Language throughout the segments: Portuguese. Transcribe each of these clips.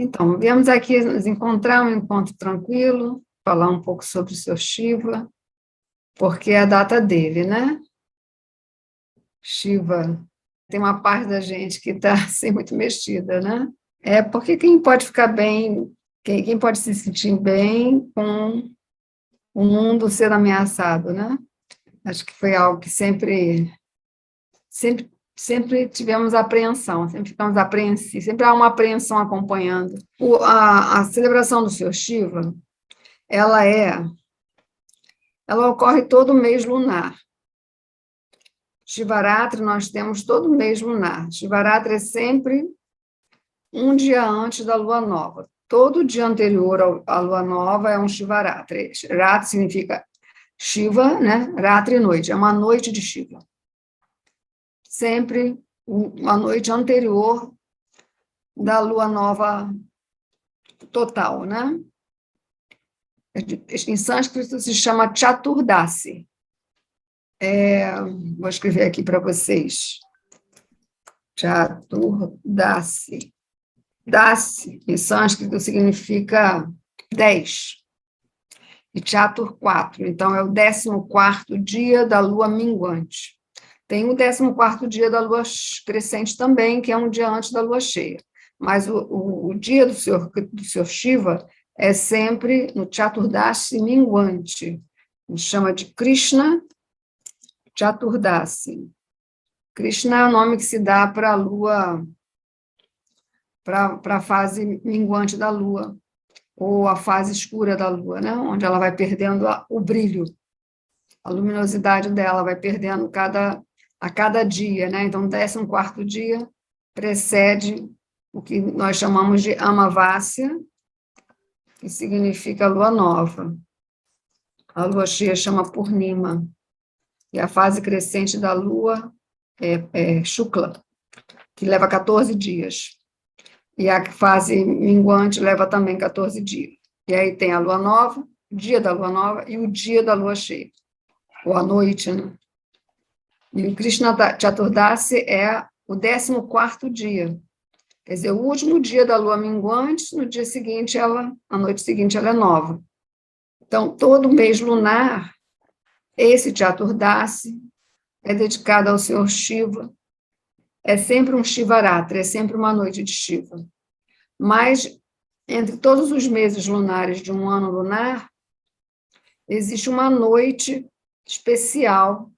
Então, viemos aqui nos encontrar, um encontro tranquilo, falar um pouco sobre o seu Shiva, porque é a data dele, né? Shiva, tem uma parte da gente que está assim, muito mexida, né? É porque quem pode ficar bem, quem pode se sentir bem com o mundo sendo ameaçado, né? Acho que foi algo que sempre tivemos apreensão, sempre ficamos apreensivos, sempre há uma apreensão acompanhando. A celebração do Senhor Shiva, ela ocorre todo mês lunar. Shivaratri nós temos todo mês lunar. Shivaratri é sempre um dia antes da lua nova. Todo dia anterior à lua nova é um Shivaratri. Ratri significa Shiva, né? Ratri, noite. É uma noite de Shiva. Sempre uma noite anterior da lua nova total, né? Em sânscrito se chama Chaturdasi. Vou escrever aqui para vocês. Chaturdasi. Dasi, em sânscrito, significa 10. E Chatur, 4. Então, é o 14º dia da lua minguante. Tem o 14º dia da lua crescente também, que é um dia antes da lua cheia. Mas o dia do Senhor Shiva é sempre no Chaturdasi minguante. A gente chama de Krishna Chaturdasi. Krishna é o nome que se dá para a lua, para a fase minguante da lua, ou a fase escura da lua, né? Onde ela vai perdendo o brilho, a luminosidade dela vai perdendo a cada dia, né? Então, o 14º dia precede o que nós chamamos de Amavasya, que significa lua nova. A lua cheia chama Purnima, e a fase crescente da lua é Shukla, que leva 14 dias. E a fase minguante leva também 14 dias. E aí tem a lua nova, o dia da lua nova e o dia da lua cheia, ou a noite, né? E o Krishna Chaturdasi é o 14º dia. Quer dizer, o último dia da lua minguante, no dia seguinte, a noite seguinte, ela é nova. Então, todo mês lunar, esse Chaturdasi é dedicado ao Senhor Shiva. É sempre um Shivaratri, é sempre uma noite de Shiva. Mas, entre todos os meses lunares de um ano lunar, existe uma noite especial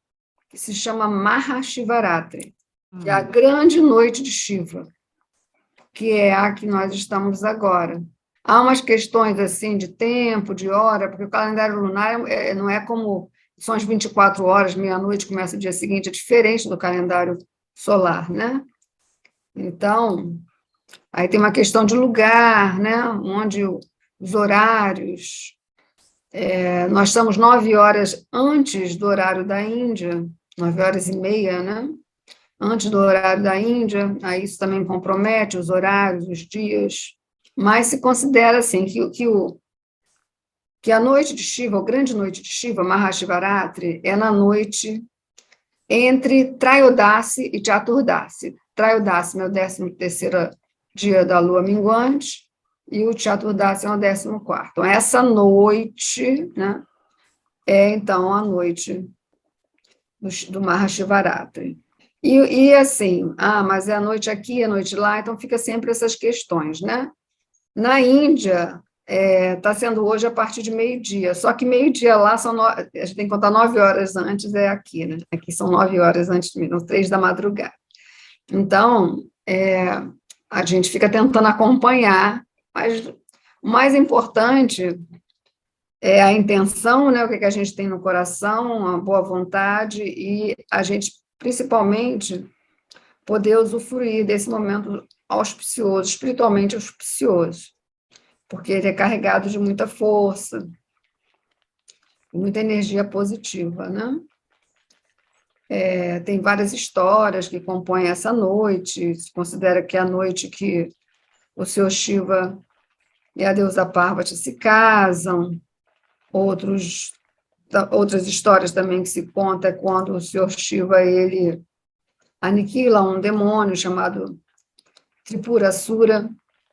que se chama Mahashivaratri, que é a grande noite de Shiva, que é a que nós estamos agora. Há umas questões assim de tempo, de hora, porque o calendário lunar não é como são as 24 horas, meia-noite, começa o dia seguinte, é diferente do calendário solar, né? Então, aí tem uma questão de lugar, né? Onde os horários... nós estamos 9 horas antes do horário da Índia, 9h30, né? Antes do horário da Índia, aí isso também compromete os horários, os dias, mas se considera assim que a noite de Shiva, a grande noite de Shiva, Mahashivaratri, é na noite entre Trayodasi e Chaturdasi. Trayodasi é o 13º dia da lua minguante e o Chaturdasi é o 14º. Então, essa noite, né, é, então, a noite do Mahashivaratri. E assim, mas é a noite aqui, a noite lá, então fica sempre essas questões, né? Na Índia, está sendo hoje a partir de meio-dia, só que meio-dia lá, a gente tem que contar 9 horas antes, é aqui, né? Aqui são 9 horas antes de mim, 3 da madrugada. Então, a gente fica tentando acompanhar, mas o mais importante é a intenção, né? O que a gente tem no coração, a boa vontade, e a gente, principalmente, poder usufruir desse momento auspicioso, espiritualmente auspicioso, porque ele é carregado de muita força, muita energia positiva, né? Tem várias histórias que compõem essa noite, se considera que é a noite que o Senhor Shiva e a deusa Parvati se casam, outras histórias também que se conta é quando o Senhor Shiva, ele aniquila um demônio chamado Tripurasura,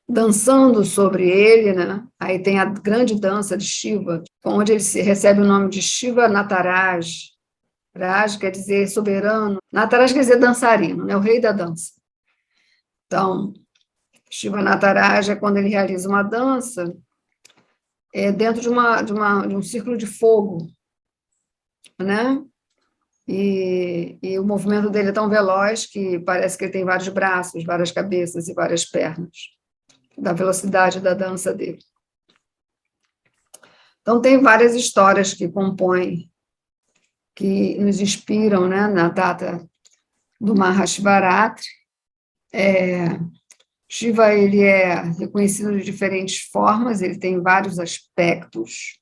dançando sobre ele, né? Aí tem a grande dança de Shiva, onde ele recebe o nome de Shiva Nataraj. Raj quer dizer soberano, Nataraj quer dizer dançarino, né? O rei da dança. Então, Shiva Nataraj é quando ele realiza uma dança dentro de um círculo de fogo, né? E o movimento dele é tão veloz que parece que ele tem vários braços, várias cabeças e várias pernas, da velocidade da dança dele. Então, tem várias histórias que compõem, que nos inspiram, né, na data do Mahashivaratri. Shiva, ele é reconhecido de diferentes formas, ele tem vários aspectos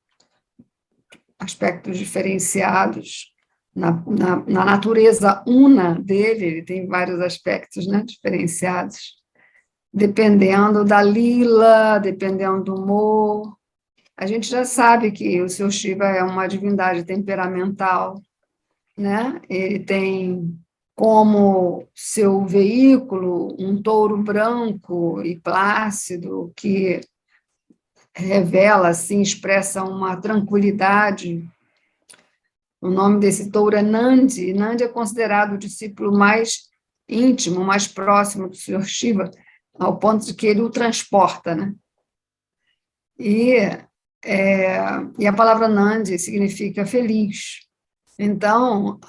diferenciados. Na natureza una dele, ele tem vários aspectos, né, diferenciados, dependendo da lila, dependendo do humor. A gente já sabe que o seu Shiva é uma divindade temperamental, né? Ele tem como seu veículo um touro branco e plácido que revela, assim, expressa uma tranquilidade. O nome desse touro é Nandi. Nandi é considerado o discípulo mais íntimo, mais próximo do Senhor Shiva, ao ponto de que ele o transporta, né? E a palavra Nandi significa feliz. Então,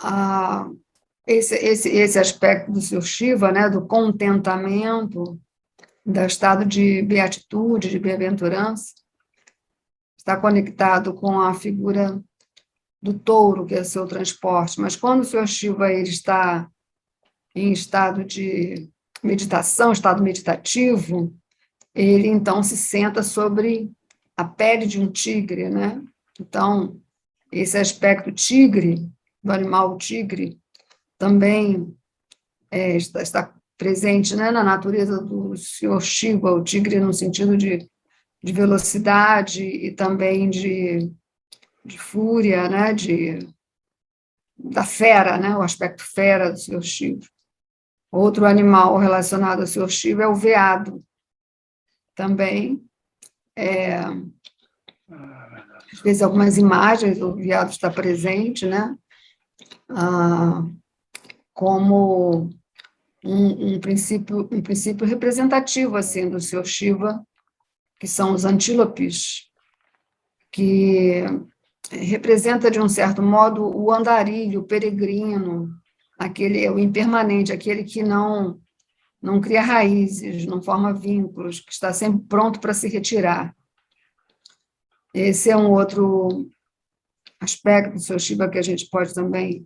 esse aspecto do Senhor Shiva, né, do contentamento, do estado de beatitude, de bem-aventurança, está conectado com a figura do touro, que é o seu transporte. Mas quando o Senhor Shiva ele está em estado de meditação, estado meditativo, ele então se senta sobre a pele de um tigre, né? Então, esse aspecto tigre, do animal tigre, também está presente, né, na natureza do Senhor Shiva, o tigre no sentido de velocidade e também de fúria, né, da fera, né, o aspecto fera do Senhor Shiva. Outro animal relacionado ao Senhor Shiva é o veado. Também, às vezes, algumas imagens, o veado está presente, né, como um princípio representativo assim, do Senhor Shiva, que são os antílopes, que representa, de um certo modo, o andarilho, o peregrino, o impermanente, aquele que não cria raízes, não forma vínculos, que está sempre pronto para se retirar. Esse é um outro aspecto do Senhor Shiva que a gente pode também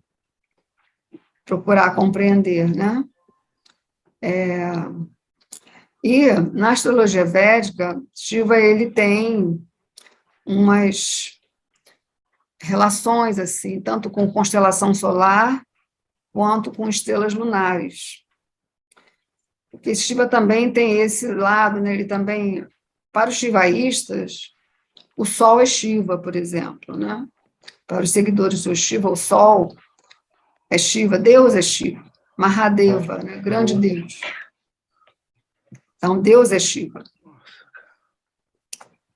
procurar compreender, né? E na astrologia védica, Shiva ele tem umas relações assim, tanto com constelação solar quanto com estrelas lunares. Porque Shiva também tem esse lado, né? Ele também, para os shivaístas, o Sol é Shiva, por exemplo, né? Para os seguidores do Shiva, o Sol é Shiva, Deus é Shiva, Mahadeva, né? Grande Deus. Então, Deus é Shiva.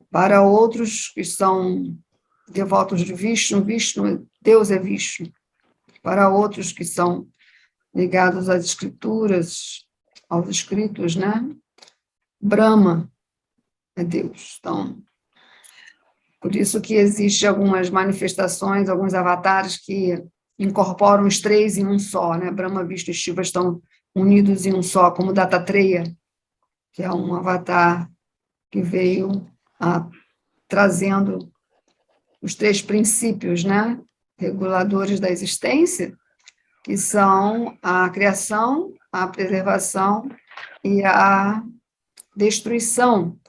Para outros que são devotos de Vishnu, Deus é Vishnu. Para outros que são ligados às escrituras, aos escritos, né? Brahma é Deus. Então, por isso que existem algumas manifestações, alguns avatares que incorporam os três em um só, né? Brahma, Vishnu e Shiva estão unidos em um só, como Dattatreya, que é um avatar que veio trazendo os três princípios, né, reguladores da existência, que são a criação, a preservação e a destruição,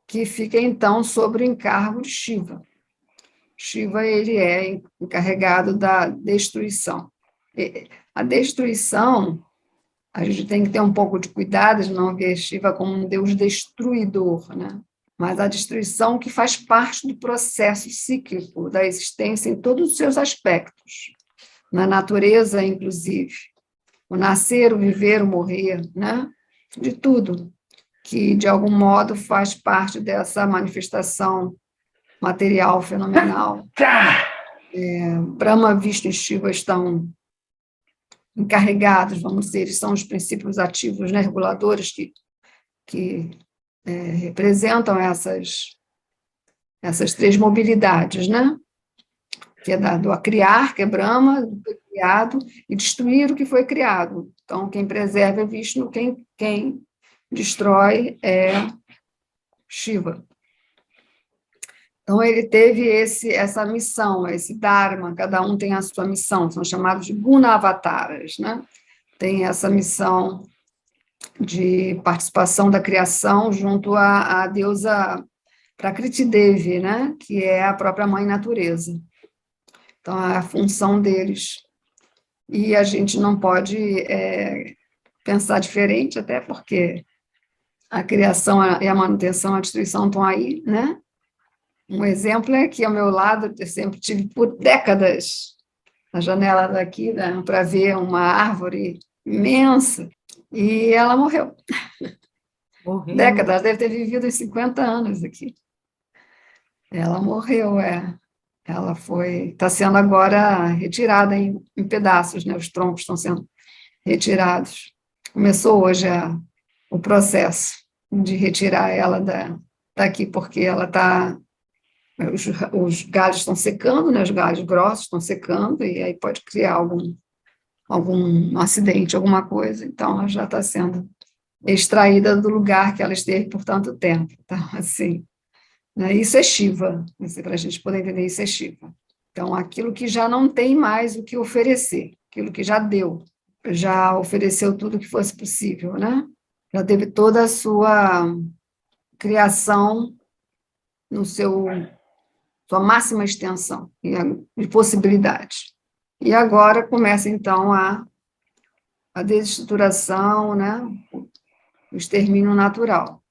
que fica, então, sobre o encargo de Shiva. Shiva, ele é encarregado da destruição. A destruição, a gente tem que ter um pouco de cuidado de não ver Shiva como um deus destruidor, né? Mas a destruição que faz parte do processo cíclico da existência em todos os seus aspectos, na natureza, inclusive, o nascer, o viver, o morrer, né? De tudo. que, de algum modo, faz parte dessa manifestação material fenomenal. Brahma, Vishnu e Shiva estão encarregados, vamos dizer, eles são os princípios ativos, né, reguladores que representam essas três mobilidades, né? Que é do a criar, que é Brahma, do que foi criado, e destruir o que foi criado. Então, quem preserva é Vishnu, quem destrói é Shiva. Então, ele teve essa missão, esse Dharma, cada um tem a sua missão, são chamados de Guna-avataras, né? Tem essa missão de participação da criação junto à deusa Prakriti Devi, né? Que é a própria mãe natureza. Então, é a função deles. E a gente não pode pensar diferente, até porque a criação e a manutenção, a destruição estão aí, né? Um exemplo é que, ao meu lado, eu sempre tive por décadas na janela daqui, né, para ver uma árvore imensa, e ela morreu. Morreu. Décadas, deve ter vivido uns 50 anos aqui. Ela morreu, Ela está sendo agora retirada em pedaços, né? Os troncos estão sendo retirados. Começou hoje o processo de retirar ela daqui, porque ela está. Os galhos estão secando, né? Os galhos grossos estão secando, e aí pode criar algum acidente, alguma coisa. Então, ela já está sendo extraída do lugar que ela esteve por tanto tempo. Então, assim, né? Isso é Shiva, para a gente poder entender, isso é Shiva. Então, aquilo que já não tem mais o que oferecer, aquilo que já deu, já ofereceu tudo que fosse possível, né? Já teve toda a sua criação no sua máxima extensão de possibilidades. E agora começa, então, a desestruturação, né? O extermínio natural.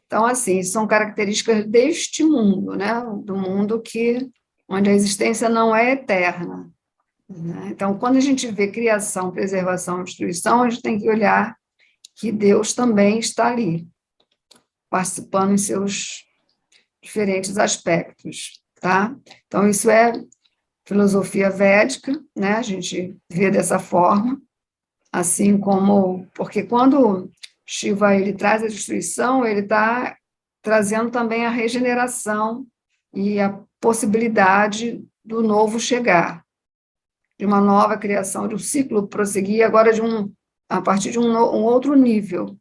Então, assim, são características deste mundo, né? Do mundo onde a existência não é eterna. Né? Então, quando a gente vê criação, preservação e destruição, a gente tem que olhar que Deus também está ali, participando em seus diferentes aspectos, tá? Então, isso é filosofia védica, né? A gente vê dessa forma, assim como... Porque quando Shiva ele traz a destruição, ele está trazendo também a regeneração e a possibilidade do novo chegar, de uma nova criação, de um ciclo prosseguir agora a partir de um outro nível,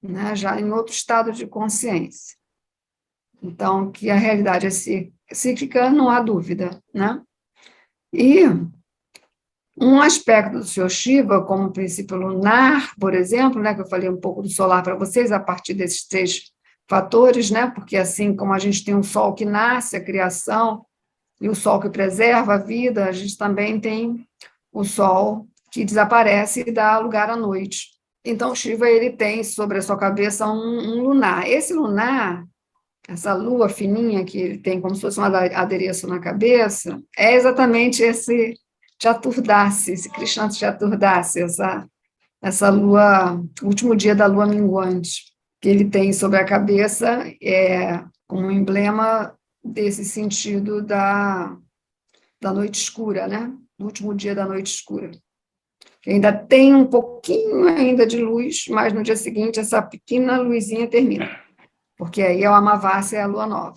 né? Já em outro estado de consciência. Então, que a realidade é cíclica, não há dúvida, né? E um aspecto do Sr. Shiva, como o princípio lunar, por exemplo, né, que eu falei um pouco do solar para vocês, a partir desses três fatores, né? Porque assim como a gente tem um sol que nasce, a criação, e o sol que preserva a vida, a gente também tem o sol que desaparece e dá lugar à noite. Então, Shiva ele tem sobre a sua cabeça um lunar. Esse lunar, essa lua fininha que ele tem como se fosse um adereço na cabeça, é exatamente esse Chaturdasi, esse Krishna Chaturdasi, essa lua, o último dia da lua minguante, que ele tem sobre a cabeça, como um emblema desse sentido da noite escura, né? Do último dia da noite escura. Que ainda tem um pouquinho ainda de luz, mas no dia seguinte essa pequena luzinha termina, porque aí é o Amavasya, é a lua nova.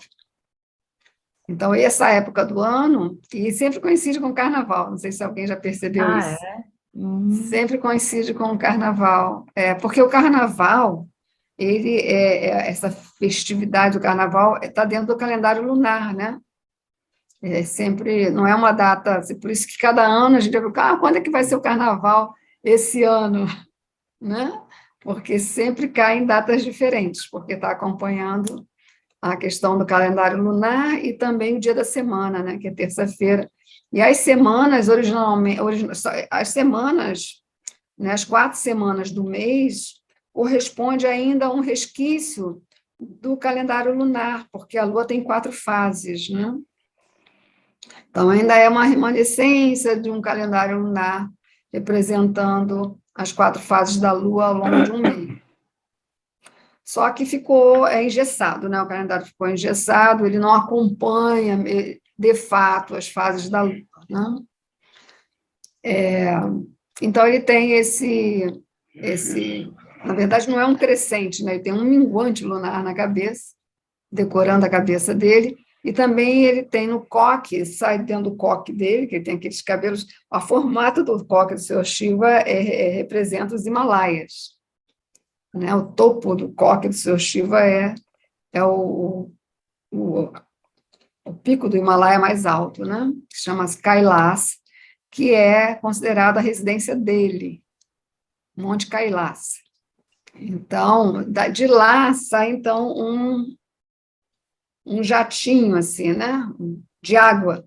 Então, essa época do ano, e sempre coincide com o carnaval, não sei se alguém já percebeu isso. Sempre coincide com o carnaval, porque o carnaval, essa festividade do carnaval está dentro do calendário lunar, né? Sempre, não é uma data, por isso que cada ano a gente vai quando é que vai ser o carnaval esse ano, né? Porque sempre cai em datas diferentes, porque está acompanhando a questão do calendário lunar e também o dia da semana, né? Que é terça-feira. E as semanas, originalmente, as semanas, né, as 4 semanas do mês, corresponde ainda a um resquício do calendário lunar, porque a Lua tem 4 fases, né? Então, ainda é uma remanescência de um calendário lunar, representando as 4 fases da Lua ao longo de um mês. Só que ficou engessado, né? O calendário ficou engessado, ele não acompanha, de fato, as fases da Lua, né? Então, ele tem na verdade, não é um crescente, né? Ele tem um minguante lunar na cabeça, decorando a cabeça dele, e também ele tem no coque, sai dentro do coque dele, que ele tem aqueles cabelos, a formato do coque do seu Shiva representa os Himalaias, né? O topo do coque do seu Shiva é o, o pico do Himalaia mais alto, né? Que chama-se Kailas, que é considerada a residência dele, Monte Kailas. Então, de lá sai, então, um jatinho, assim, né? De água,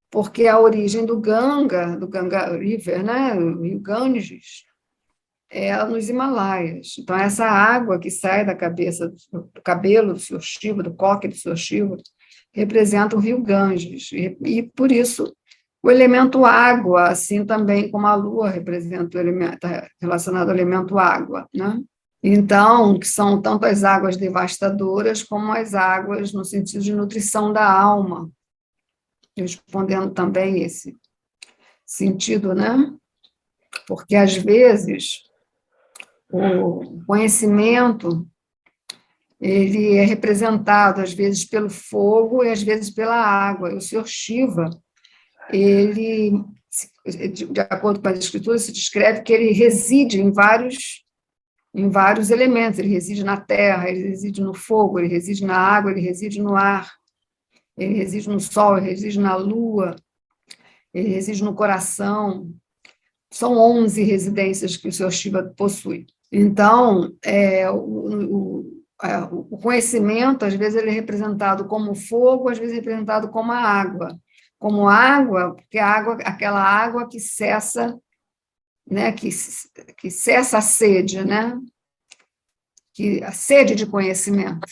porque a origem do Ganga River, né? O rio Ganges, é nos Himalaias. Então, essa água que sai da cabeça, do cabelo do Sr. Shiva, do coque do Sr. Shiva, representa o rio Ganges. E, por isso, o elemento água, assim também como a lua representa o elemento, está relacionado ao elemento água, né? Então, que são tanto as águas devastadoras como as águas no sentido de nutrição da alma, respondendo também esse sentido, né? Porque, às vezes, o conhecimento ele é representado, às vezes, pelo fogo e, às vezes, pela água. E o Sr. Shiva, ele, de acordo com as escrituras, se descreve que ele reside em vários elementos. Ele reside na terra, ele reside no fogo, ele reside na água, ele reside no ar, ele reside no sol, ele reside na lua, ele reside no coração. São 11 residências que o Sr. Shiva possui. Então, o conhecimento, às vezes, ele é representado como fogo, às vezes é representado como a água. Como água, porque a água, aquela água que cessa, né, que cessa a sede, né? A sede de conhecimento.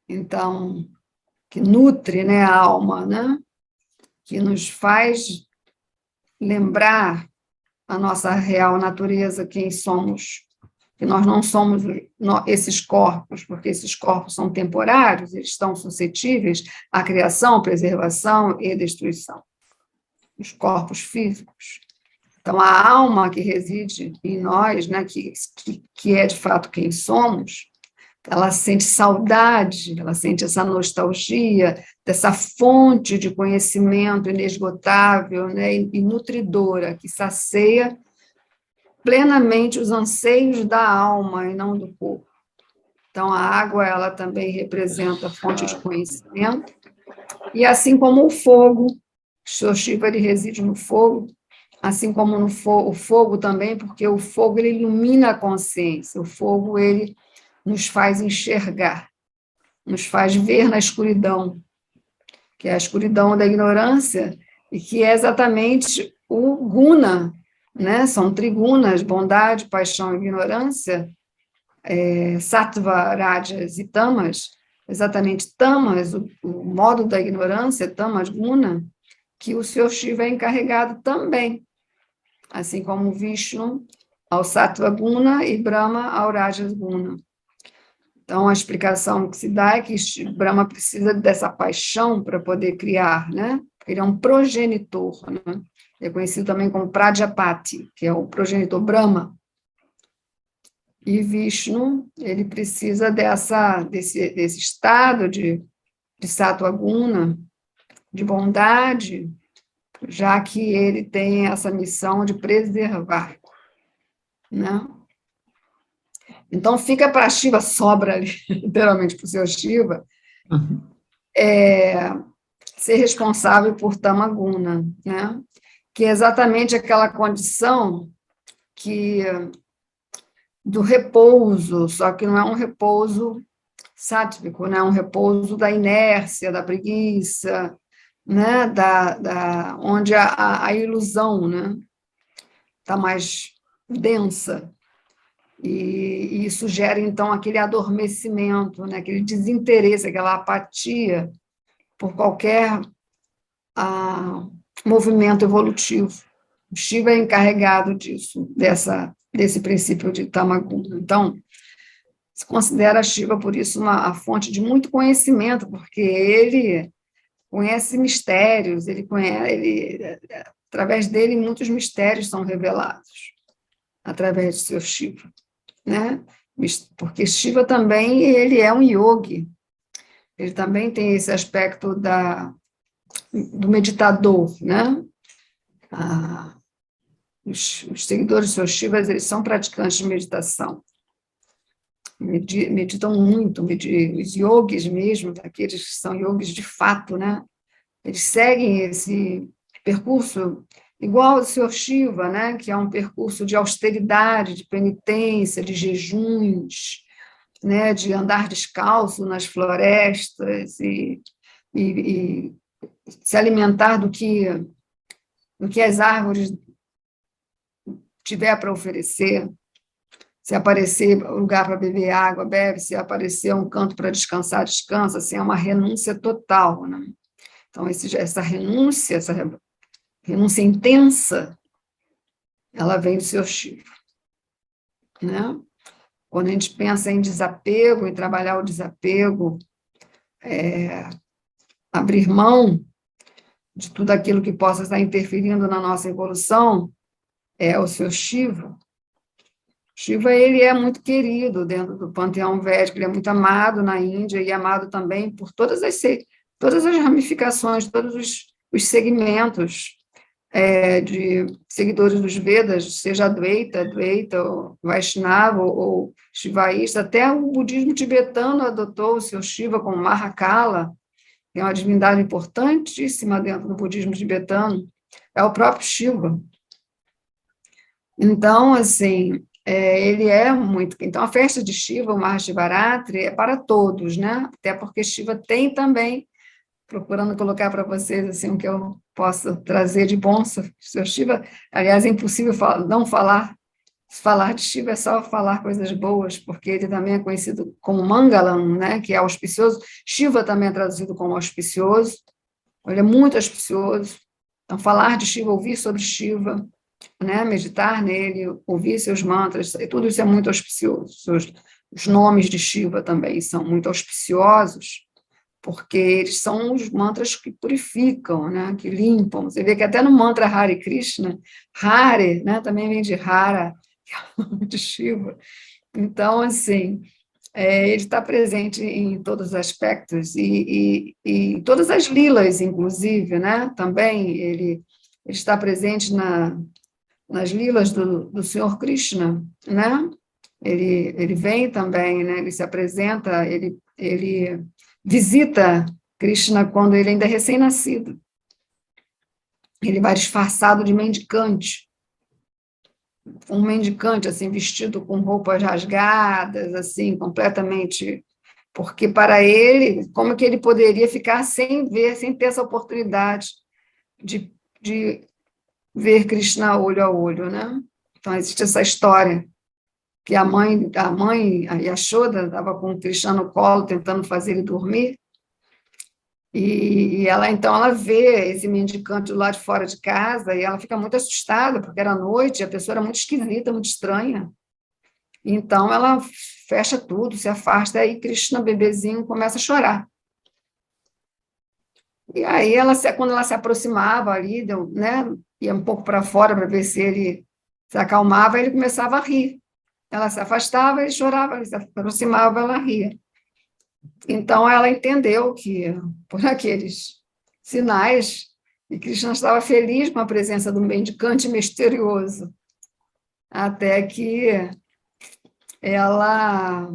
Então, que nutre, né, a alma, né? Que nos faz lembrar a nossa real natureza, quem somos, que nós não somos esses corpos, porque esses corpos são temporários, eles estão suscetíveis à criação, preservação e destruição, os corpos físicos. Então, a alma que reside em nós, né, que é de fato quem somos, ela sente saudade, ela sente essa nostalgia dessa fonte de conhecimento inesgotável, né, e nutridora, que sacia plenamente os anseios da alma e não do corpo. Então, a água, ela também representa a fonte de conhecimento, e assim como o fogo, o Sr. Shiva, ele reside no fogo, assim como o fogo também, porque o fogo, ele ilumina a consciência, o fogo, ele nos faz enxergar, nos faz ver na escuridão, que é a escuridão da ignorância, e que é exatamente o guna, né? São trigunas, bondade, paixão e ignorância, sattva, rajas e tamas, exatamente tamas, o modo da ignorância, tamas, guna, que o Sr. Shiva é encarregado também, assim como Vishnu ao sattva guna e Brahma ao rajas guna. Então, a explicação que se dá é que Brahma precisa dessa paixão para poder criar, né? Ele é um progenitor, né? É conhecido também como Prajapati, que é o progenitor Brahma. E Vishnu, ele precisa desse estado de sattva guna, de bondade, já que ele tem essa missão de preservar, né? Então, fica para Shiva, sobra ali, literalmente para o seu Shiva, ser responsável por Tamaguna, né? Que é exatamente aquela condição do repouso, só que não é um repouso sátvico, né? É um repouso da inércia, da preguiça, né? Onde a ilusão, né? Está mais densa. E isso gera, então, aquele adormecimento, né? Aquele desinteresse, aquela apatia por qualquer movimento evolutivo. O Shiva é encarregado disso, desse princípio de Tamaguna. Então, Se considera Shiva, por isso, a fonte de muito conhecimento, porque ele conhece mistérios, através dele, muitos mistérios são revelados, através de seu Shiva, né? Porque Shiva também, ele é um yogi, ele também tem esse aspecto do meditador, né? Os seguidores de seu Shiva, eles são praticantes de meditação, meditam muito, os yogis mesmo, aqueles que são yogis de fato, né? Eles seguem esse percurso igual ao do Sr. Shiva, né? Que é um percurso de austeridade, de penitência, de jejuns, né? De andar descalço nas florestas e se alimentar do que as árvores tiver para oferecer. Se aparecer lugar para beber água, bebe. Se aparecer um canto para descansar, descansa. Assim, é uma renúncia total, né? Então, essa renúncia intensa, ela vem do Sr. Shiva, né? Quando a gente pensa em desapego, em trabalhar o desapego, abrir mão de tudo aquilo que possa estar interferindo na nossa evolução, é o Sr. Shiva. Shiva, ele é muito querido dentro do panteão védico, ele é muito amado na Índia e amado também por todas as ramificações, todos os segmentos de seguidores dos Vedas, seja Advaita, ou Vaishnava, ou Shivaísta, até o budismo tibetano adotou o seu Shiva como Mahakala, que é uma divindade importantíssima dentro do budismo tibetano, é o próprio Shiva. Então, assim, ele é muito... Então, a festa de Shiva, o Mahashivaratri, é para todos, né? Até porque Shiva tem também, procurando colocar para vocês assim, o que eu posso trazer de bom sobre o Shiva. Aliás, é impossível não falar de Shiva, é só falar coisas boas, porque ele também é conhecido como Mangalam, né? Que é auspicioso. Shiva também é traduzido como auspicioso, ele é muito auspicioso. Então, falar de Shiva, ouvir sobre Shiva, né, meditar nele, ouvir seus mantras, e tudo isso é muito auspicioso. Os nomes de Shiva também são muito auspiciosos, porque eles são os mantras que purificam, né, que limpam. Você vê que até no mantra Hare Krishna, Hare, né, também vem de Hara, que é o nome de Shiva. Então, assim, ele está presente em todos os aspectos, e todas as lilas, inclusive, né, também ele está presente nas lilas do Senhor Krishna, né? Ele vem também, né? Ele se apresenta, ele visita Krishna quando ele ainda é recém-nascido. Ele vai disfarçado de mendicante, um mendicante, assim, vestido com roupas rasgadas, assim, completamente... Porque, para ele, como que ele poderia ficar sem ver, sem ter essa oportunidade de ver Krishna olho a olho, né? Então, existe essa história, que a mãe, a Yashoda, estava com o Krishna no colo, tentando fazer ele dormir, e então, ela vê esse mendicante do lado de fora de casa, e ela fica muito assustada, porque era noite, e a pessoa era muito esquisita, muito estranha. Então, ela fecha tudo, se afasta, e aí Krishna, bebezinho, começa a chorar. E aí, quando ela se aproximava ali, né, ia um pouco para fora para ver se ele se acalmava, ele começava a rir. Ela se afastava, ele chorava, ele se aproximava, ela ria. Então, ela entendeu que, por aqueles sinais, e Krishna estava feliz com a presença do mendicante misterioso, até que ela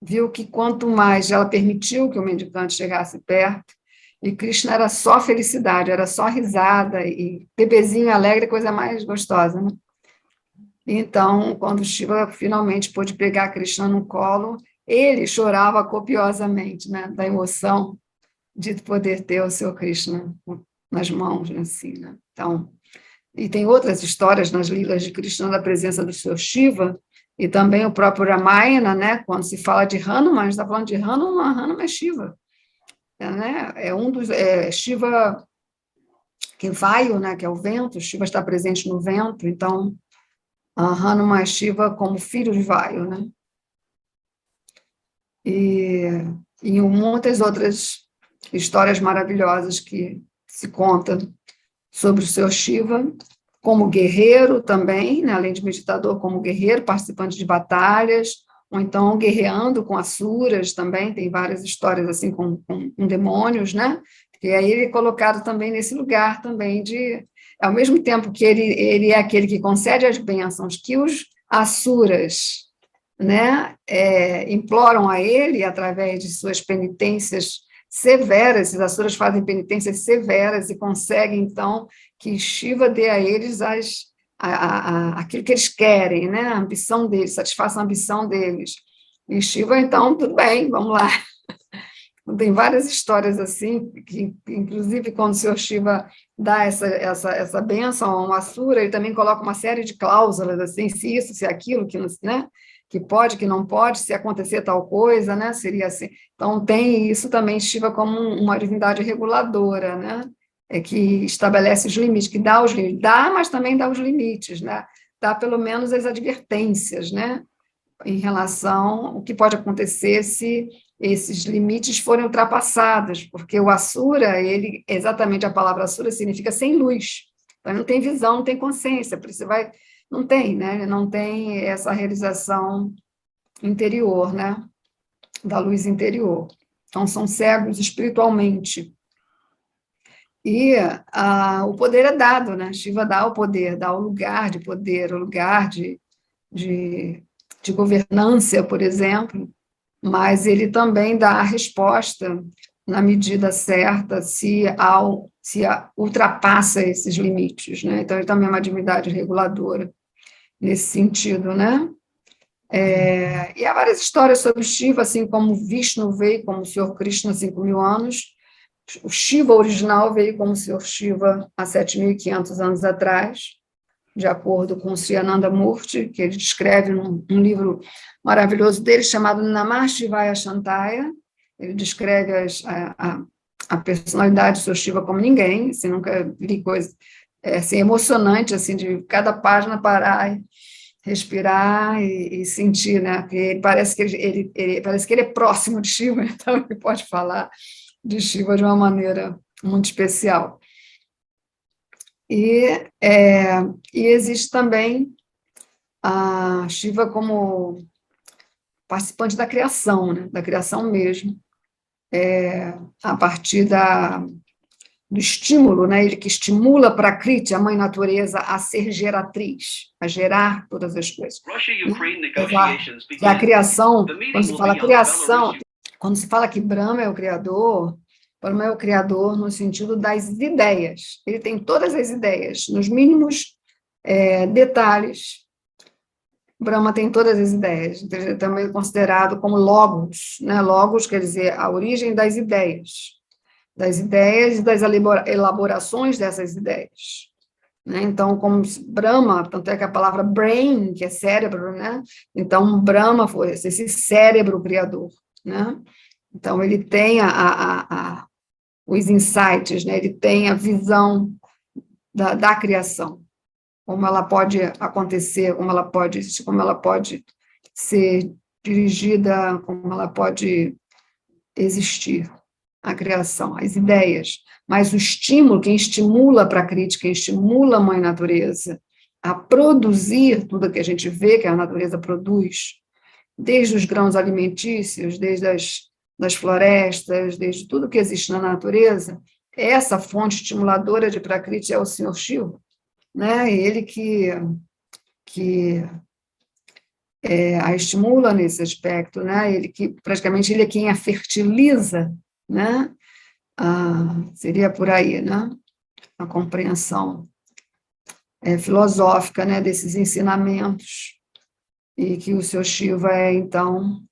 viu que quanto mais ela permitiu que o mendicante chegasse perto, e Krishna era só felicidade, era só risada, e bebezinho alegre, coisa mais gostosa, né? Então, quando Shiva finalmente pôde pegar Krishna no colo, ele chorava copiosamente, né, da emoção de poder ter o seu Krishna nas mãos, assim, né? Então, e tem outras histórias nas lilas de Krishna da presença do seu Shiva, e também o próprio Ramayana, né, quando se fala de Hanuman, a gente está falando de Hanuman, Hanuman é Shiva, né? Shiva que Vayu, né, que é o vento, Shiva está presente no vento, então Hanuman é Shiva como filho de Vayu, né? e muitas outras histórias maravilhosas que se contam sobre o Senhor Shiva, como guerreiro também, né, além de meditador, como guerreiro, participante de batalhas, ou então guerreando com asuras também, tem várias histórias assim com demônios, né? E aí ele é colocado também nesse lugar também de, ao mesmo tempo que ele é aquele que concede as bênçãos que os asuras, né, imploram a ele através de suas penitências severas, esses asuras fazem penitências severas e conseguem, então, que Shiva dê a eles aquilo que eles querem, né, a ambição deles, satisfaça a ambição deles. E Shiva, então, tudo bem, vamos lá. Tem várias histórias assim, que, inclusive, quando o Senhor Shiva dá essa bênção a um Asura, ele também coloca uma série de cláusulas, assim, se isso, se aquilo, que, né, que pode, que não pode, se acontecer tal coisa, né, seria assim. Então, tem isso também, Shiva como uma divindade reguladora, né, que estabelece os limites, que dá os limites, dá, mas também dá os limites, né, dá pelo menos as advertências, né, em relação ao que pode acontecer se esses limites forem ultrapassados, porque o Asura, ele, exatamente a palavra Asura significa sem luz, então não tem visão, não tem consciência, por isso não tem, né, não tem essa realização interior, né, da luz interior, então são cegos espiritualmente, e o poder é dado, né, Shiva dá o poder, dá o lugar de poder, o lugar de, de governância, por exemplo, mas ele também dá a resposta na medida certa se ultrapassa esses limites, né? Então, ele também é uma divindade reguladora nesse sentido, né? E há várias histórias sobre Shiva, assim como Vishnu veio como o Senhor Krishna há 5.000 anos, o Shiva original veio como o Senhor Shiva há 7.500 anos atrás, de acordo com Sri Ananda Murti, que ele descreve num livro maravilhoso dele, chamado Namah Shivaya Shantaya. Ele descreve a personalidade do Sr. Shiva como ninguém, assim, nunca li coisa assim, emocionante, assim, de cada página parar e respirar e sentir, né? Porque ele parece que parece que ele é próximo de Shiva, então ele pode falar de Shiva de uma maneira muito especial. E existe também a Shiva como participante da criação, né? Da criação mesmo, a partir do estímulo, né? Ele que estimula para Prakriti, a mãe natureza, a ser geratriz, a gerar todas as coisas. E a criação, quando se fala que Brahma é o criador, Brahma é o criador no sentido das ideias. Ele tem todas as ideias, nos mínimos detalhes. Brahma tem todas as ideias. Então, ele é também considerado como logos, né? Logos quer dizer a origem das ideias e das elaborações dessas ideias. Né? Então, como Brahma, tanto é que a palavra brain, que é cérebro, né? Então, Brahma foi esse cérebro criador, né? Então, ele tem os insights, né? Ele tem a visão da criação, como ela pode acontecer, como ela pode ser dirigida, como ela pode existir, a criação, as ideias. Mas o estímulo, quem estimula para a crítica, quem estimula a mãe natureza a produzir tudo que a gente vê que a natureza produz, desde os grãos alimentícios, desde das florestas, desde tudo que existe na natureza, essa fonte estimuladora de Prakriti é o Senhor Shiva, né? Ele que a estimula nesse aspecto, né? Ele que praticamente ele é quem a fertiliza, né? Seria por aí, né? A compreensão filosófica, né? Desses ensinamentos e que o Senhor Shiva é então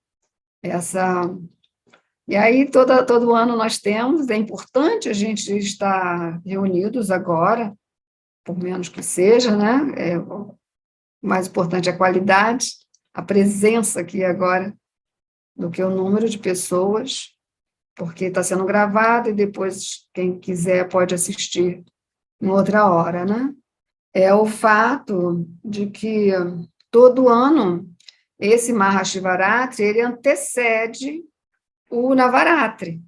essa. E aí todo ano nós temos, é importante a gente estar reunidos agora, por menos que seja, né? O mais importante é a qualidade, a presença aqui agora, do que o número de pessoas, porque está sendo gravado e depois, quem quiser, pode assistir em outra hora, né? É o fato de que todo ano esse Mahashivaratri, ele antecede o Navaratri.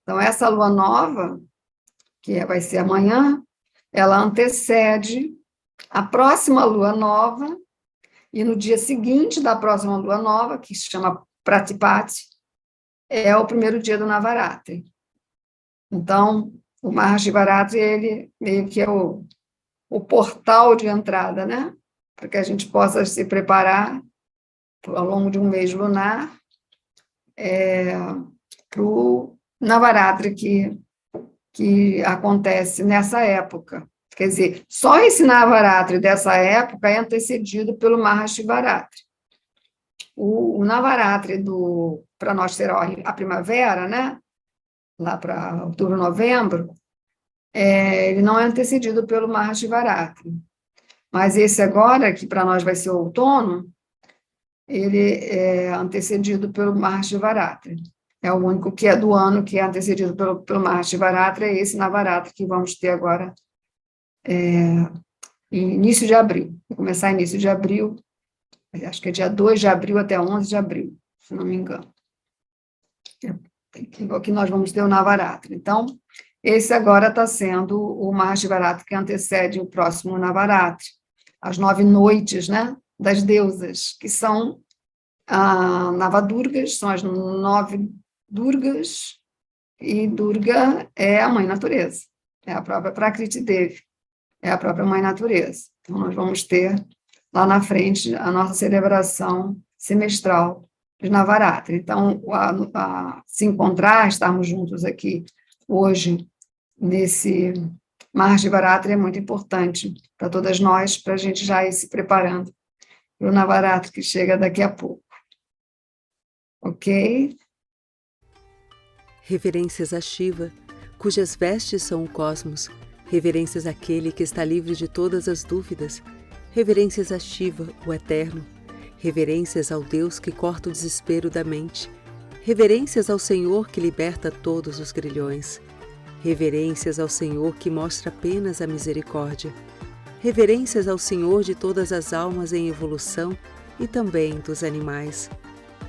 Então, essa lua nova, que vai ser amanhã, ela antecede a próxima lua nova, e no dia seguinte da próxima lua nova, que se chama Pratipati, é o primeiro dia do Navaratri. Então, o Mahashivaratri, ele meio que é o portal de entrada, né? Para que a gente possa se preparar ao longo de um mês lunar para o Navaratri que acontece nessa época. Quer dizer, só esse Navaratri dessa época é antecedido pelo Mahashivaratri. O Navaratri para nós ser a primavera, né? Lá para outubro, novembro, ele não é antecedido pelo Mahashivaratri. Mas esse agora, que para nós vai ser o outono, ele é antecedido pelo Mahashivaratri. É o único que é do ano que é antecedido pelo Mahashivaratri, é esse Navaratri que vamos ter agora em início de abril. Vai começar início de abril, acho que é dia 2 de abril até 11 de abril, se não me engano. Que nós vamos ter o Navaratri. Então, esse agora está sendo o Mahashivaratri que antecede o próximo Navaratri, as 9 noites, né, das deusas, que são Navadurgas, são as 9 Durgas, e Durga é a mãe natureza, é a própria Prakriti Devi, é a própria mãe natureza. Então, nós vamos ter lá na frente a nossa celebração semestral de Navaratri. Então, se encontrar, estarmos juntos aqui hoje, nesse Mahashivaratri, é muito importante para todas nós, para a gente já ir se preparando para o Navaratri, que chega daqui a pouco. Ok? Reverências a Shiva, cujas vestes são o cosmos. Reverências àquele que está livre de todas as dúvidas. Reverências a Shiva, o Eterno. Reverências ao Deus que corta o desespero da mente. Reverências ao Senhor que liberta todos os grilhões. Reverências ao Senhor que mostra apenas a misericórdia. Reverências ao Senhor de todas as almas em evolução e também dos animais.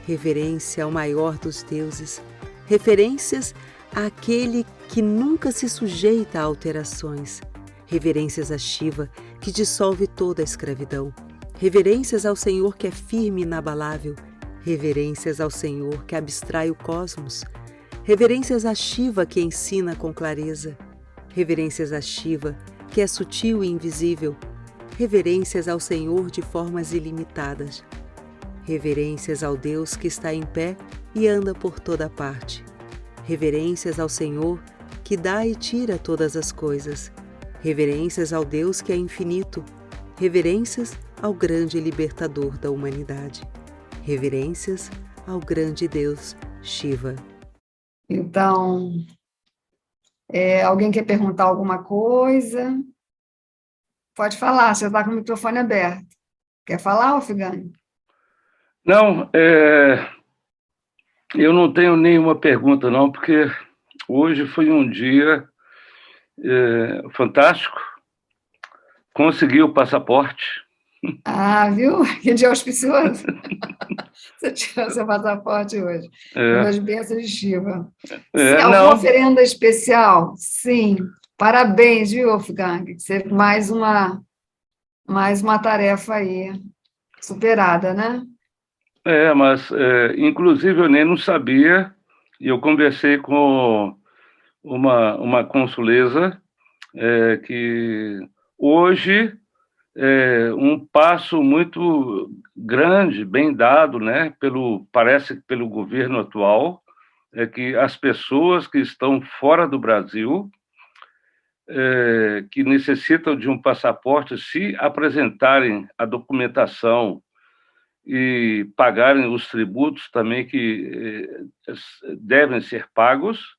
Reverência ao maior dos deuses. Reverências àquele que nunca se sujeita a alterações. Reverências a Shiva, que dissolve toda a escravidão. Reverências ao Senhor que é firme e inabalável. Reverências ao Senhor que abstrai o cosmos. Reverências a Shiva que ensina com clareza. Reverências a Shiva que é sutil e invisível. Reverências ao Senhor de formas ilimitadas. Reverências ao Deus que está em pé e anda por toda parte. Reverências ao Senhor que dá e tira todas as coisas. Reverências ao Deus que é infinito. Reverências ao grande libertador da humanidade. Reverências ao grande Deus Shiva. Então, alguém quer perguntar alguma coisa? Pode falar, você está com o microfone aberto. Quer falar, Ofigani? Não, eu não tenho nenhuma pergunta, não, porque hoje foi um dia fantástico. Consegui o passaporte. Viu? Que dia auspicioso. Você tirou seu passaporte hoje. Pelas bênçãos de Shiva. Alguma oferenda especial? Sim. Parabéns, viu, Wolfgang? Você mais uma tarefa aí superada, né? Mas, inclusive, eu nem não sabia, e eu conversei com uma consuleza que hoje um passo muito grande, bem dado, né, parece que pelo governo atual, é que as pessoas que estão fora do Brasil, que necessitam de um passaporte, se apresentarem a documentação e pagarem os tributos também que devem ser pagos,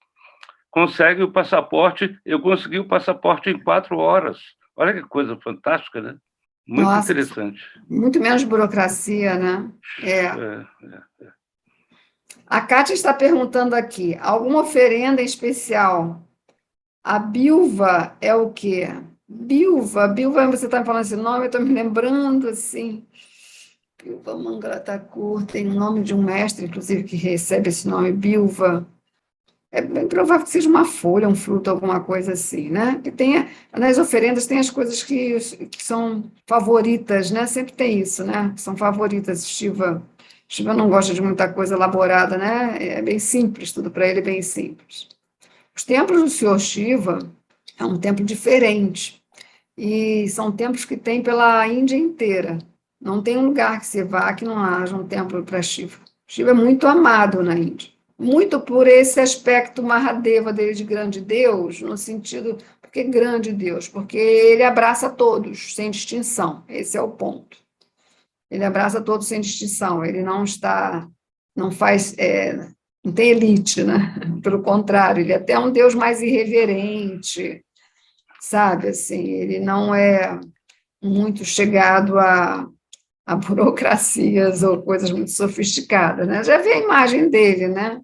conseguem o passaporte. Eu consegui o passaporte em 4 horas. Olha que coisa fantástica, né? Muito interessante. Muito menos burocracia, né? A Kátia está perguntando aqui, alguma oferenda em especial? A Bilva é o quê? Bilva, você está falando esse nome, eu estou me lembrando, assim... Bilva Mangala Thakur tem o nome de um mestre, inclusive, que recebe esse nome, Bilva. É bem provável que seja uma folha, um fruto, alguma coisa assim, né? E tem, nas oferendas tem as coisas que são favoritas, né? Sempre tem isso, né? São favoritas. Shiva não gosta de muita coisa elaborada, né? É bem simples, tudo para ele é bem simples. Os templos do Senhor Shiva é um templo diferente, e são templos que tem pela Índia inteira. Não tem um lugar que você vá que não haja um templo para Shiva. Shiva é muito amado na Índia. Muito por esse aspecto Mahadeva dele de grande Deus, no sentido, porque grande Deus? Porque ele abraça todos, sem distinção, esse é o ponto. Ele abraça todos sem distinção, ele não faz, não tem elite, né? Pelo contrário, ele é até um Deus mais irreverente, sabe, assim, ele não é muito chegado a burocracias ou coisas muito sofisticadas, né? Já vi a imagem dele, né?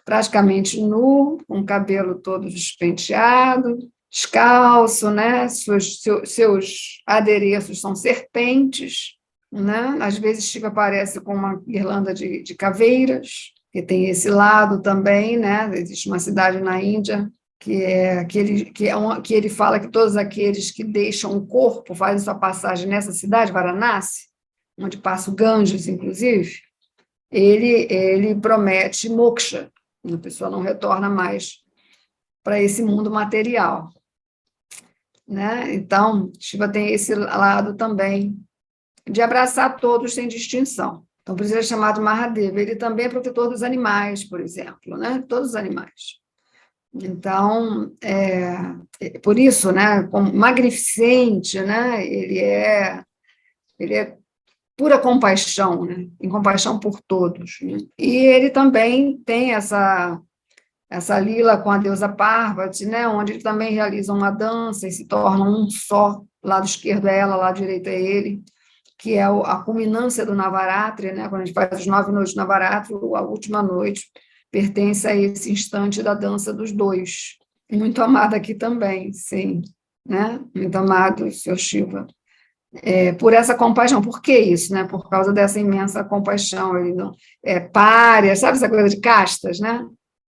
Praticamente nu, com o cabelo todo despenteado, descalço, né? Seus adereços são serpentes, né? Às vezes Shiva aparece com uma guirlanda de caveiras, que tem esse lado também, né? Existe uma cidade na Índia que ele fala que todos aqueles que deixam o corpo fazem sua passagem nessa cidade, Varanasi, onde passa o Ganges, inclusive, ele promete moksha, a pessoa não retorna mais para esse mundo material, né? Então, Shiva tem esse lado também de abraçar todos sem distinção. Então, por isso ele é chamado Mahadeva. Ele também é protetor dos animais, por exemplo, né? Todos os animais. Então, por isso, né? Como magnificente, né? Ele é pura compaixão, né? Em compaixão por todos, né? E ele também tem essa lila com a deusa Parvati, né? Onde ele também realiza uma dança e se tornam um só. Lado esquerdo é ela, lado direito é ele, que é a culminância do Navaratri, né? Quando a gente faz as 9 noites do Navaratri, a última noite pertence a esse instante da dança dos dois. Muito amado aqui também, sim, né? Muito amado, o Sr. Shiva. Por essa compaixão. Por que isso? Né? Por causa dessa imensa compaixão. Ele não pária, sabe essa coisa de castas, né?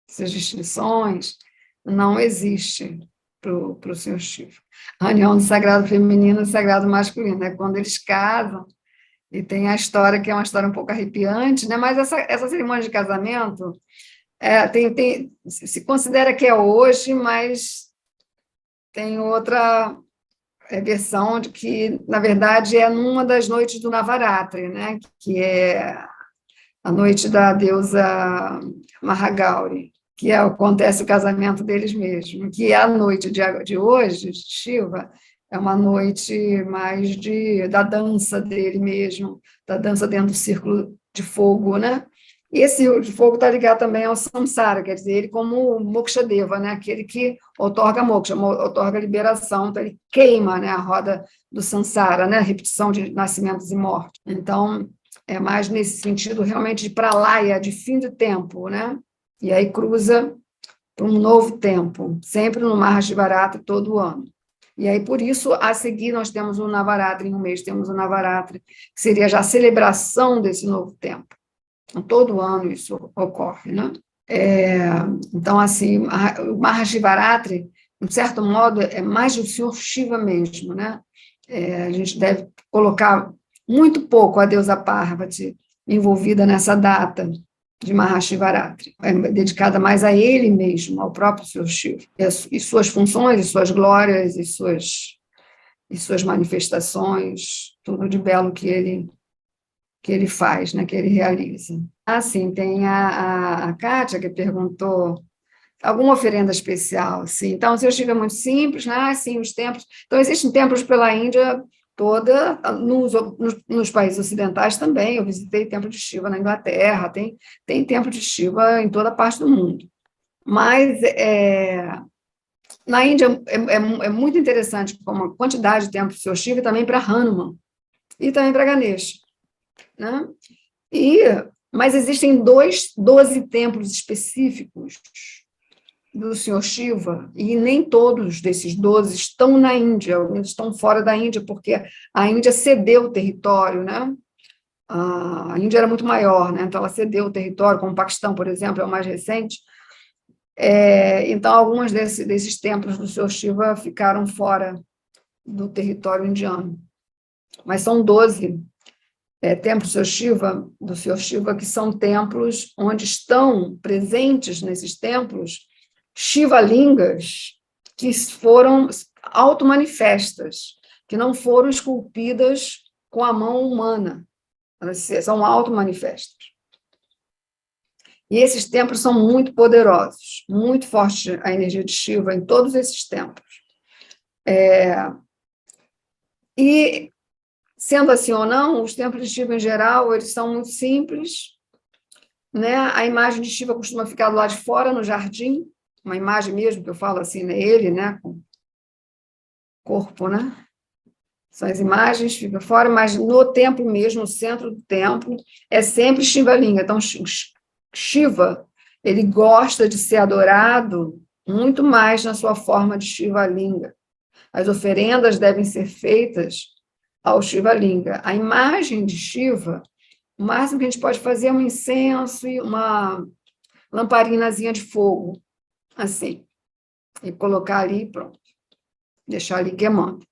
Essas distinções, não existe para o Sr. Shiva. A união do sagrado feminino e do sagrado masculino, né? Quando eles casam, e tem a história, que é uma história um pouco arrepiante, né? Mas essa cerimônia de casamento se considera que é hoje, mas tem outra versão de que, na verdade, é numa das noites do Navaratri, né? Que é a noite da deusa Mahagauri, que acontece o casamento deles mesmos, que é a noite de hoje, de Shiva, é uma noite mais da dança dele mesmo, da dança dentro do círculo de fogo, né? E esse círculo de fogo está ligado também ao samsara, quer dizer, ele como mokshadeva, né? Aquele que otorga moksha, otorga liberação, então ele queima, né, a roda do samsara, né, a repetição de nascimentos e mortes. Então, é mais nesse sentido realmente de pralaya, de fim do tempo, né? E aí cruza para um novo tempo, sempre no Mahashivaratri, todo ano. E aí, por isso, a seguir, nós temos o Navaratri, em um mês temos o Navaratri, que seria já a celebração desse novo tempo. Então, todo ano isso ocorre, né? Então, assim, o Mahashivaratri, de certo modo, é mais do Senhor Shiva mesmo, né? A gente deve colocar muito pouco a deusa Parvati envolvida nessa data de Mahashivaratri, dedicada mais a ele mesmo, ao próprio Senhor Shiva, e suas funções, e suas glórias, e suas manifestações, tudo de belo que ele faz, né, que ele realiza. Sim, tem a Kátia, que perguntou alguma oferenda especial, sim. Então, o Senhor Shiva é muito simples, né? Sim, os templos. Então, existem templos pela Índia toda, nos países ocidentais também. Eu visitei templo de Shiva na Inglaterra, tem templo de Shiva em toda parte do mundo. Mas na Índia é muito interessante como a quantidade de templos do Senhor Shiva e também para Hanuman e também para Ganesha, né? Mas existem 12 templos específicos do Senhor Shiva, e nem todos desses 12 estão na Índia, alguns estão fora da Índia, porque a Índia cedeu o território, né, A Índia era muito maior, né? Então ela cedeu o território, como o Paquistão, por exemplo, é o mais recente. Então, alguns desses templos do Senhor Shiva ficaram fora do território indiano. Mas são 12 templos do Senhor Shiva, que são templos onde estão presentes nesses templos Shivalingas que foram automanifestas, que não foram esculpidas com a mão humana. Elas são automanifestas. E esses templos são muito poderosos, muito forte a energia de Shiva em todos esses templos. E, sendo assim ou não, os templos de Shiva, em geral, eles são muito simples, né? A imagem de Shiva costuma ficar do lado de fora, no jardim, uma imagem mesmo, que eu falo assim, né? Ele, né? Com corpo, né? São as imagens, fica fora, mas no templo mesmo, no centro do templo, é sempre Shivalinga. Então, Shiva, ele gosta de ser adorado muito mais na sua forma de Shivalinga. As oferendas devem ser feitas ao Shivalinga. A imagem de Shiva, o máximo que a gente pode fazer é um incenso e uma lamparinazinha de fogo, assim, e colocar ali, pronto, deixar ali queimando.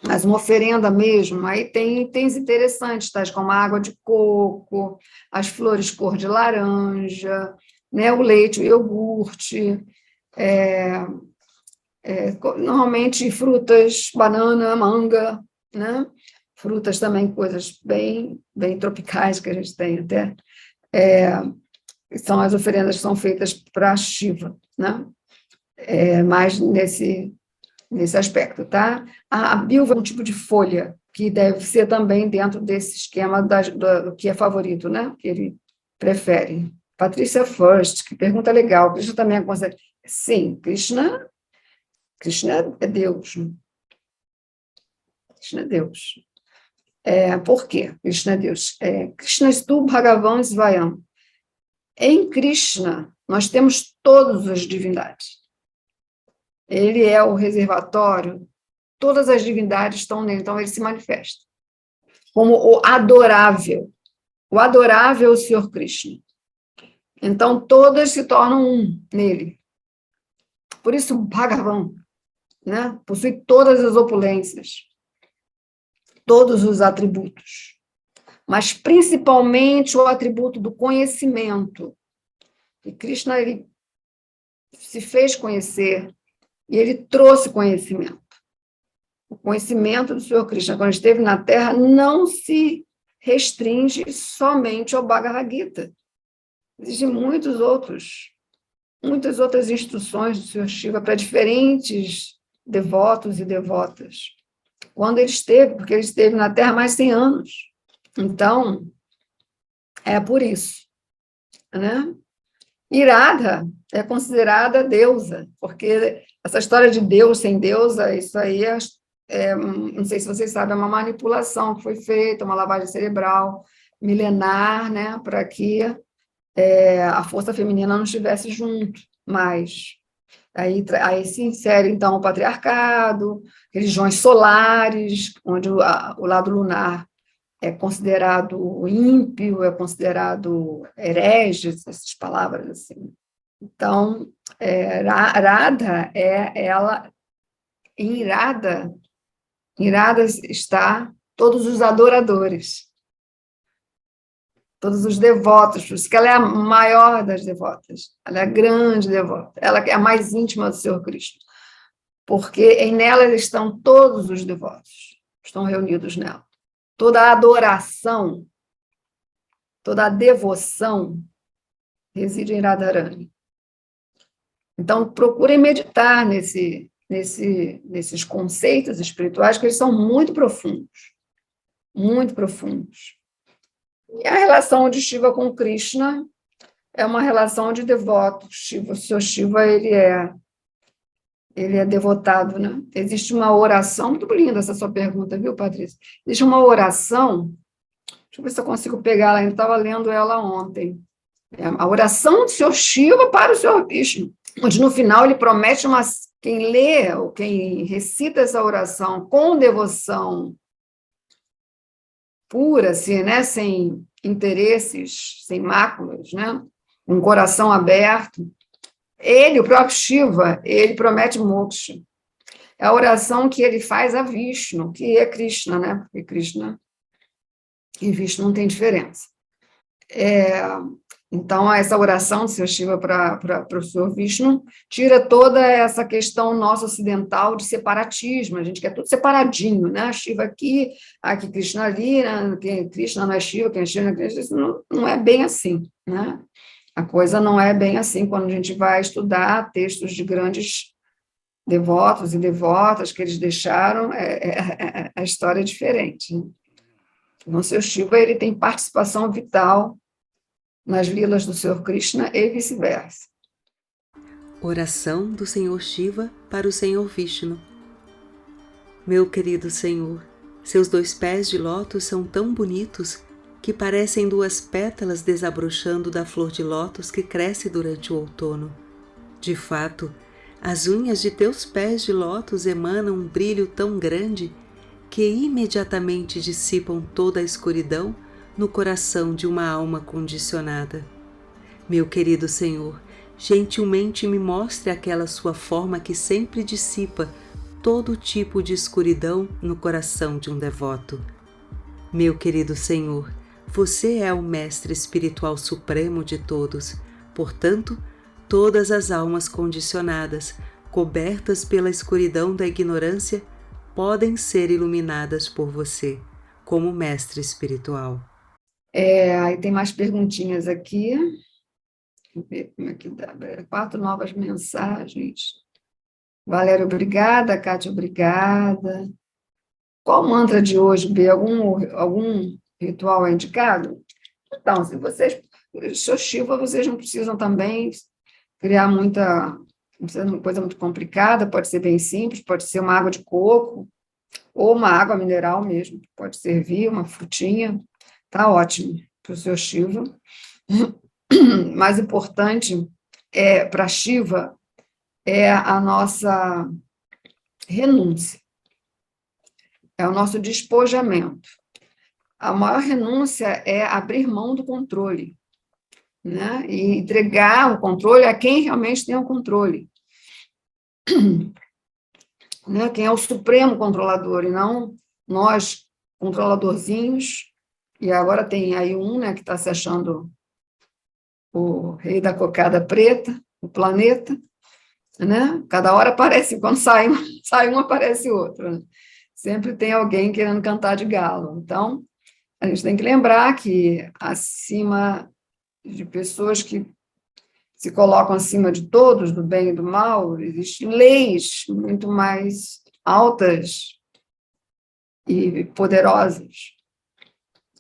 Mas uma oferenda mesmo, aí tem itens interessantes, tais como a água de coco, as flores cor de laranja, né, o leite, o iogurte, normalmente frutas, banana, manga, né? Frutas também, coisas bem, bem tropicais que a gente tem até. São as oferendas que são feitas para Shiva, né? Mais nesse aspecto, tá? A bilva é um tipo de folha que deve ser também dentro desse esquema do que é favorito, né? Que ele prefere. Patrícia First, que pergunta legal. Krishna também é considerado. Sim, Krishna é Deus. Krishna é Deus. Por quê? Krishna é Deus. Krishnastu Bhagavan Svayam. Em Krishna, nós temos todas as divindades. Ele é o reservatório, todas as divindades estão nele, então ele se manifesta como o adorável. O adorável é o Senhor Krishna. Então, todas se tornam um nele. Por isso, Bhagavan, né, possui todas as opulências, todos os atributos, mas principalmente o atributo do conhecimento. E Krishna, ele se fez conhecer, e ele trouxe conhecimento. O conhecimento do Senhor Krishna, quando esteve na Terra, não se restringe somente ao Bhagavad Gita. Existem muitas outras instruções do Senhor Shiva para diferentes devotos e devotas. Quando ele esteve, porque ele esteve na Terra há mais de 100 anos. Então, é por isso, né? Irada é considerada deusa, porque essa história de Deus sem deusa, isso aí não sei se vocês sabem, é uma manipulação que foi feita, uma lavagem cerebral milenar, né, para que a força feminina não estivesse junto mais. Aí se insere, então, o patriarcado, religiões solares, onde o lado lunar é considerado ímpio, é considerado herege, essas palavras assim. Então, Radha ela, em Radha está todos os adoradores, todos os devotos, por isso que ela é a maior das devotas, ela é a grande devota, ela é a mais íntima do Senhor Cristo, porque nela estão todos os devotos, estão reunidos nela. Toda a adoração, toda a devoção reside em Radharani. Então, procurem meditar nesses conceitos espirituais, que eles são muito profundos. Muito profundos. E a relação de Shiva com Krishna é uma relação de devotos. O Senhor Shiva, ele é devotado, né? Existe uma oração, muito linda essa sua pergunta, viu, Patrícia? Existe uma oração, deixa eu ver se eu consigo pegar ela, eu estava lendo ela ontem. A oração do Senhor Shiva para o Senhor Krishna, onde no final ele promete quem lê ou quem recita essa oração com devoção pura, assim, né? Sem interesses, sem máculas, né? Um coração aberto. Ele, o próprio Shiva, ele promete moksha. É a oração que ele faz a Vishnu, que é Krishna, né? Porque Krishna e Vishnu não tem diferença. Então, essa oração do Sr. Shiva para o Sr. Vishnu tira toda essa questão nossa ocidental de separatismo. A gente quer tudo separadinho, né? Shiva aqui Krishna ali, né? Quem Krishna não é Shiva, quem é Shiva não é Krishna. Isso não é bem assim, né? A coisa não é bem assim quando a gente vai estudar textos de grandes devotos e devotas que eles deixaram, a história é diferente, né? Então, o Sr. Shiva, ele tem participação vital nas lilas do Senhor Krishna e vice-versa. Oração do Senhor Shiva para o Senhor Vishnu. Meu querido Senhor, seus 2 pés de lótus são tão bonitos que parecem 2 pétalas desabrochando da flor de lótus que cresce durante o outono. De fato, as unhas de teus pés de lótus emanam um brilho tão grande que imediatamente dissipam toda a escuridão no coração de uma alma condicionada. Meu querido Senhor, gentilmente me mostre aquela sua forma que sempre dissipa todo tipo de escuridão no coração de um devoto. Meu querido Senhor, você é o Mestre Espiritual Supremo de todos, portanto, todas as almas condicionadas, cobertas pela escuridão da ignorância, podem ser iluminadas por você, como Mestre Espiritual. Aí tem mais perguntinhas aqui. Vamos ver como é que dá. 4 novas mensagens. Valéria, obrigada. Kátia, obrigada. Qual o mantra de hoje, B? Algum ritual é indicado? Então, se vocês, Sr. Shiva, vocês não precisam também criar não precisa de uma coisa muito complicada, pode ser bem simples, pode ser uma água de coco, ou uma água mineral mesmo, pode servir, uma frutinha. Está ótimo para o Sr. Shiva. Mais importante para Shiva é a nossa renúncia, é o nosso despojamento. A maior renúncia é abrir mão do controle, né? E entregar o controle a quem realmente tem o controle, né? Quem é o supremo controlador, e não nós, controladorzinhos. E agora tem aí né, que está se achando o rei da cocada preta, o planeta, né? Cada hora aparece, quando sai um aparece outro, né? Sempre tem alguém querendo cantar de galo. Então, a gente tem que lembrar que acima de pessoas que se colocam acima de todos, do bem e do mal, existem leis muito mais altas e poderosas.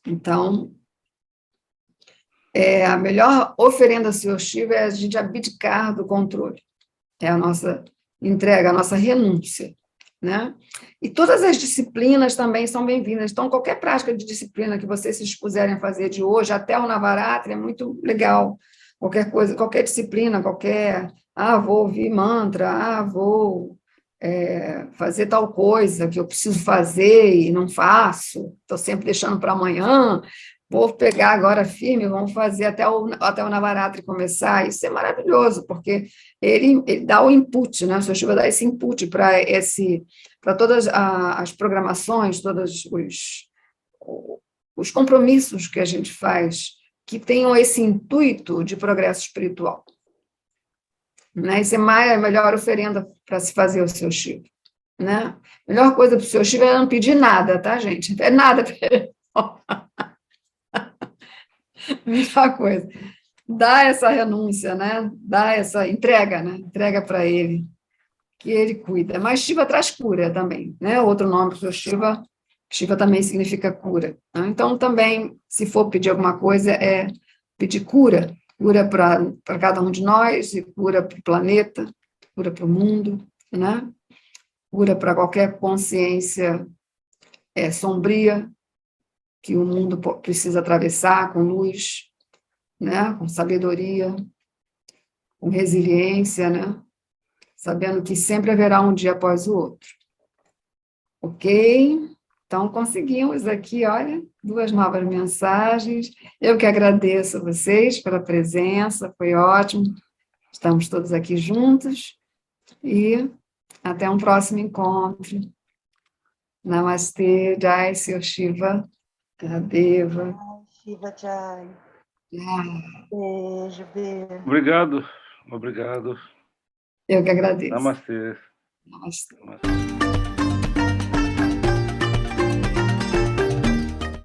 Então, a melhor oferenda ao Senhor Shiva é a gente abdicar do controle. É a nossa entrega, a nossa renúncia, né? E todas as disciplinas também são bem-vindas. Então, qualquer prática de disciplina que vocês se dispuserem a fazer de hoje até o Navaratri é muito legal. Qualquer coisa, qualquer disciplina, vou ouvir mantra, vou fazer tal coisa que eu preciso fazer e não faço, estou sempre deixando para amanhã, vou pegar agora firme, vamos fazer até o Navaratri começar. Isso é maravilhoso, porque ele dá o input, né? O Sr. Shiva dá esse input para todas as programações, todos os compromissos que a gente faz, que tenham esse intuito de progresso espiritual. Né? Isso é a melhor oferenda para se fazer ao Sr. Shiva. Né? A melhor coisa para o Sr. Shiva é não pedir nada, tá, gente? Não é nada para ele. Melhor coisa. Dá essa renúncia, né? Dá essa entrega, né? Entrega para ele, que ele cuida. Mas Shiva traz cura também, né? Outro nome para o Sr. Shiva, Shiva também significa cura. Né? Então, também, se for pedir alguma coisa, é pedir cura para cada um de nós, e cura para o planeta, cura para o mundo, né? Cura para qualquer consciência sombria que o mundo precisa atravessar com luz, né? Com sabedoria, com resiliência, né? Sabendo que sempre haverá um dia após o outro. Ok? Então, conseguimos aqui, olha, 2 novas mensagens. Eu que agradeço a vocês pela presença, foi ótimo. Estamos todos aqui juntos e até um próximo encontro. Namastê, Jai, Sr. Shiva, Radeva. Shiva Jai. Ah, Beijo, beijo. Obrigado, obrigado. eu que agradeço. Namastê. Namastê. Namastê.